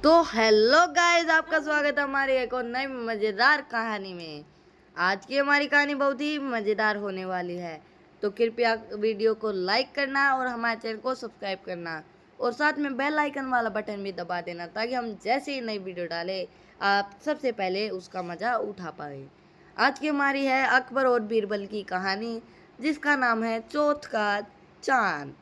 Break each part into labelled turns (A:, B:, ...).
A: तो hello guys, आपका स्वागत है हमारी एक और नई मज़ेदार कहानी में। आज की हमारी कहानी बहुत ही मज़ेदार होने वाली है, तो कृपया वीडियो को लाइक करना और हमारे चैनल को सब्सक्राइब करना और साथ में बेल आइकन वाला बटन भी दबा देना, ताकि हम जैसे ही नई वीडियो डालें आप सबसे पहले उसका मज़ा उठा पाए। आज की हमारी है अकबर और बीरबल की कहानी, जिसका नाम है चौथ का चांद।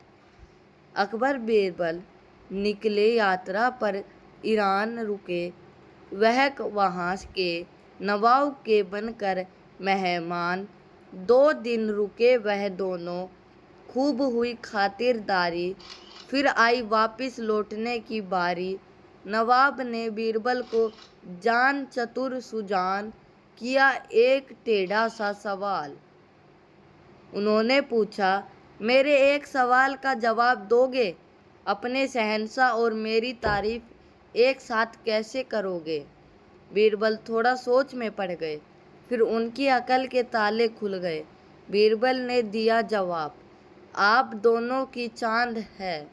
A: अकबर बीरबल निकले यात्रा पर ईरान रुके। वह वहाँ के नवाब के बनकर मेहमान 2 दिन रुके। वह दोनों खूब हुई खातिरदारी, फिर आई वापस लौटने की बारी। नवाब ने बीरबल को जान चतुर सुजान किया एक टेढ़ा सा सवाल। उन्होंने पूछा, मेरे एक सवाल का जवाब दोगे? अपने शहंशाह और मेरी तारीफ एक साथ कैसे करोगे? बीरबल थोड़ा सोच में पड़ गए, फिर उनकी अकल के ताले खुल गए। बीरबल ने दिया जवाब, आप दोनों की चांद है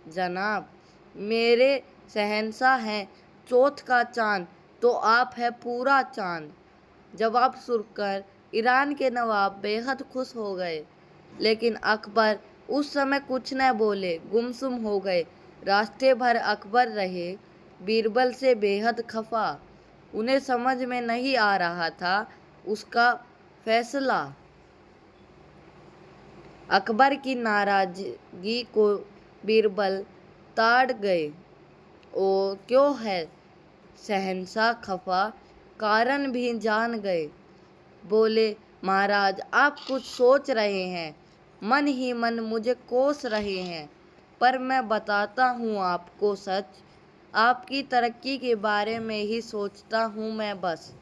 A: जनाब। मेरे शहंशाह हैं चौथ का चांद, तो आप है पूरा चांद। जवाब सुनकर ईरान के नवाब बेहद खुश हो गए, लेकिन अकबर उस समय कुछ न बोले, गुमसुम हो गए। रास्ते भर अकबर रहे, बीरबल से बेहद खफा। उन्हें समझ में नहीं आ रहा था उसका फैसला। अकबर की नाराजगी को बीरबल ताड़ गए। ओ क्यों है शहंशाह खफा? कारण भी जान गए। बोले, महाराज आप कुछ सोच रहे हैं, मन ही मन मुझे कोस रहे हैं, पर मैं बताता हूँ आपको सच। आपकी तरक्की के बारे में ही सोचता हूँ मैं बस।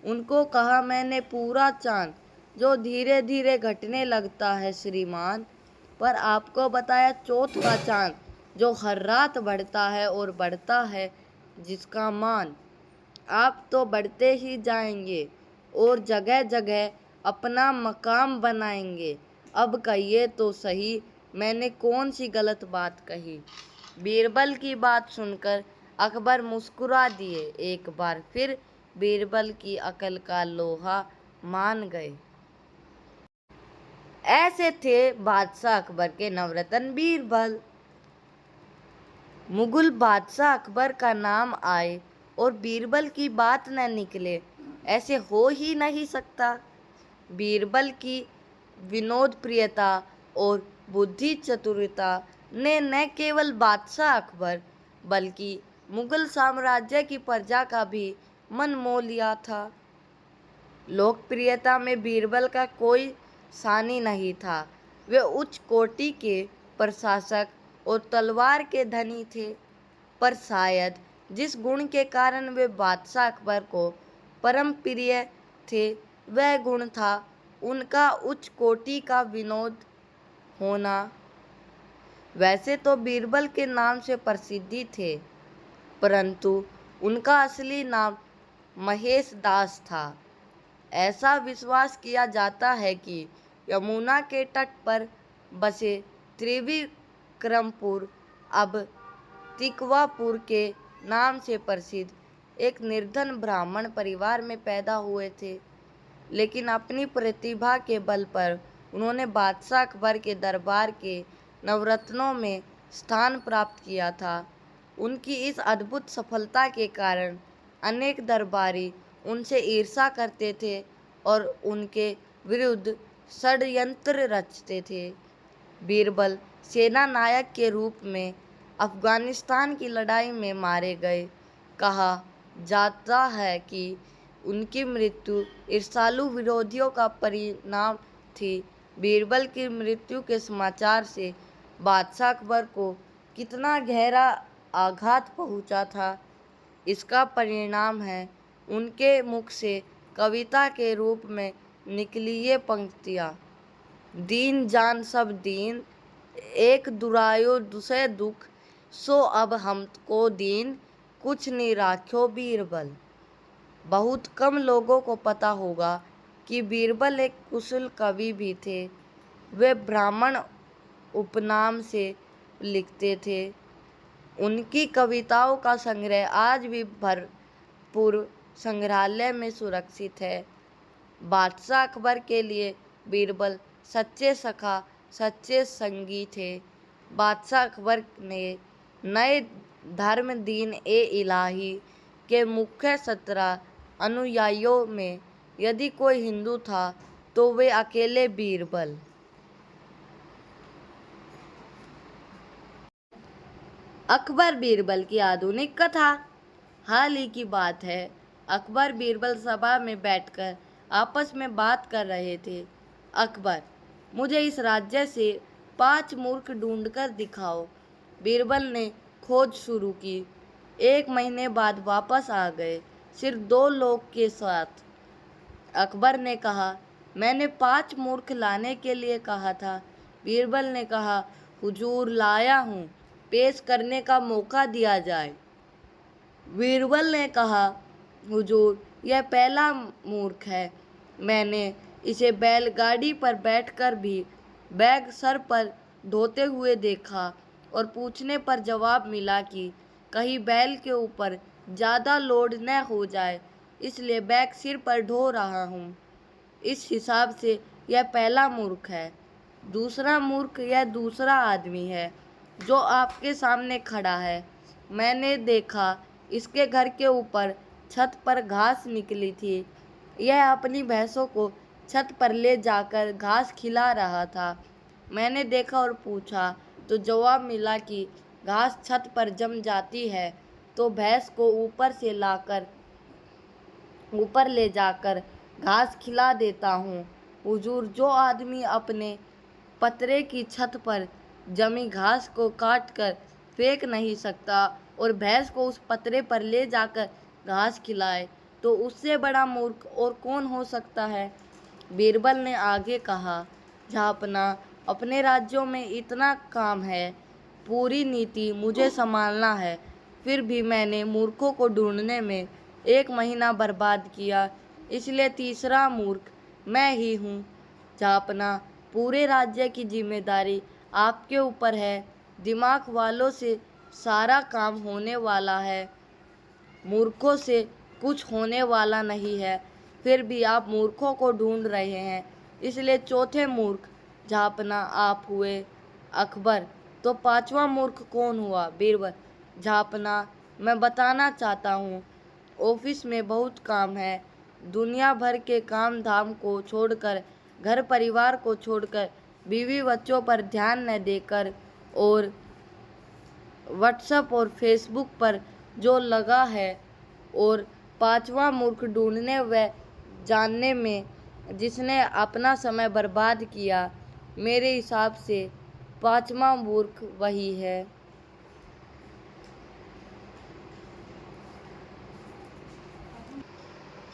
A: उनको कहा मैंने पूरा चांद, जो धीरे धीरे घटने लगता है श्रीमान। पर आपको बताया चौथ का चांद, जो हर रात बढ़ता है और बढ़ता है जिसका मान। आप तो बढ़ते ही जाएंगे और जगह जगह अपना मकाम बनाएंगे। अब कहिए तो सही, मैंने कौन सी गलत बात कही? बीरबल की बात सुनकर अकबर मुस्कुरा दिए। एक बार फिर बीरबल की अकल का लोहा मान गए। ऐसे थे बादशाह अकबर के नवरत्न बीरबल। मुगल बादशाह अकबर का नाम आए और बीरबल की बात न निकले, ऐसे हो ही नहीं सकता। बीरबल की विनोद प्रियता और बुद्धि चतुरता ने न केवल बादशाह अकबर बल्कि मुगल साम्राज्य की प्रजा का भी मन मोह लिया था। लोकप्रियता में बीरबल का कोई सानी नहीं था। वे उच्च कोटि के प्रशासक और तलवार के धनी थे, पर शायद जिस गुण के कारण वे बादशाह अकबर को परम प्रिय थे, वह गुण था उनका उच्च कोटि का विनोद होना। वैसे तो बीरबल के नाम से प्रसिद्धि थे, परंतु उनका असली नाम महेश दास था। ऐसा विश्वास किया जाता है कि यमुना के तट पर बसे त्रिविक्रमपुर अब तिकवापुर के नाम से प्रसिद्ध एक निर्धन ब्राह्मण परिवार में पैदा हुए थे, लेकिन अपनी प्रतिभा के बल पर उन्होंने बादशाह अकबर के दरबार के नवरत्नों में स्थान प्राप्त किया था। उनकी इस अद्भुत सफलता के कारण अनेक दरबारी उनसे ईर्ष्या करते थे और उनके विरुद्ध षड्यंत्र रचते थे। बीरबल सेना नायक के रूप में अफगानिस्तान की लड़ाई में मारे गए। कहा जाता है कि उनकी मृत्यु ईर्ष्यालु विरोधियों का परिणाम थी। बीरबल की मृत्यु के समाचार से बादशाह अकबर को कितना गहरा आघात पहुंचा था, इसका परिणाम है उनके मुख से कविता के रूप में निकली ये पंक्तियाँ। दीन जान सब दीन, एक दुरायो दुसे दुख, सो अब हमको दीन, कुछ नहीं राख्यो बीरबल। बहुत कम लोगों को पता होगा कि बीरबल एक कुशल कवि भी थे। वे ब्राह्मण उपनाम से लिखते थे। उनकी कविताओं का संग्रह आज भी भरतपुर संग्रहालय में सुरक्षित है। बादशाह अकबर के लिए बीरबल सच्चे सखा, सच्चे संगी थे। बादशाह अकबर ने नए धर्म दीन ए इलाही के मुख्य 17 अनुयायियों में यदि कोई हिंदू था तो वे अकेले बीरबल। अकबर बीरबल की आधुनिक कथा। हाल ही की बात है, अकबर बीरबल सभा में बैठकर आपस में बात कर रहे थे। अकबर, मुझे इस राज्य से 5 मूर्ख ढूंढकर दिखाओ। बीरबल ने खोज शुरू की। 1 महीने बाद वापस आ गए, सिर्फ 2 लोग के साथ। अकबर ने कहा, मैंने 5 मूर्ख लाने के लिए कहा था। बीरबल ने कहा, हुजूर लाया हूँ, पेश करने का मौका दिया जाए। बीरबल ने कहा, हुजूर यह पहला मूर्ख है। मैंने इसे बैलगाड़ी पर बैठकर भी बैग सर पर ढोते हुए देखा और पूछने पर जवाब मिला कि कहीं बैल के ऊपर ज़्यादा लोड न हो जाए, इसलिए बैग सिर पर ढो रहा हूँ। इस हिसाब से यह पहला मूर्ख है। दूसरा मूर्ख यह दूसरा आदमी है जो आपके सामने खड़ा है। मैंने देखा इसके घर के ऊपर छत पर घास निकली थी। यह अपनी भैंसों को छत पर ले जाकर घास खिला रहा था। मैंने देखा और पूछा तो जवाब मिला कि घास छत पर जम जाती है तो भैंस को ऊपर ले जाकर घास खिला देता हूँ। हुजूर, जो आदमी अपने पतरे की छत पर जमी घास को काट कर फेंक नहीं सकता और भैंस को उस पतरे पर ले जाकर घास खिलाए, तो उससे बड़ा मूर्ख और कौन हो सकता है। बीरबल ने आगे कहा, झापना, अपने राज्यों में इतना काम है, पूरी नीति मुझे संभालना है, फिर भी मैंने मूर्खों को ढूंढने में 1 महीना बर्बाद किया, इसलिए तीसरा मूर्ख मैं ही हूँ। झापना, पूरे राज्य की जिम्मेदारी आपके ऊपर है। दिमाग वालों से सारा काम होने वाला है, मूर्खों से कुछ होने वाला नहीं है। फिर भी आप मूर्खों को ढूंढ रहे हैं, इसलिए चौथे मूर्ख झापना आप हुए। अकबर, तो 5वां मूर्ख कौन हुआ। बीरबल, झापना, मैं बताना चाहता हूँ, ऑफिस में बहुत काम है। दुनिया भर के काम धाम को छोड़कर, घर परिवार को छोड़कर, बीवी बच्चों पर ध्यान न देकर और व्हाट्सएप और फेसबुक पर जो लगा है, और 5वां मूर्ख ढूंढने व जानने में जिसने अपना समय बर्बाद किया, मेरे हिसाब से 5वां मूर्ख वही है।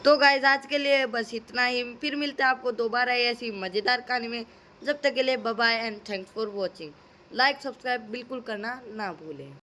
A: तो गाइस, आज के लिए बस इतना ही। फिर मिलते हैं आपको दोबारा ऐसी मज़ेदार कहानी में। जब तक के लिए bye bye and thanks for watching. Like subscribe बिल्कुल करना ना भूलें।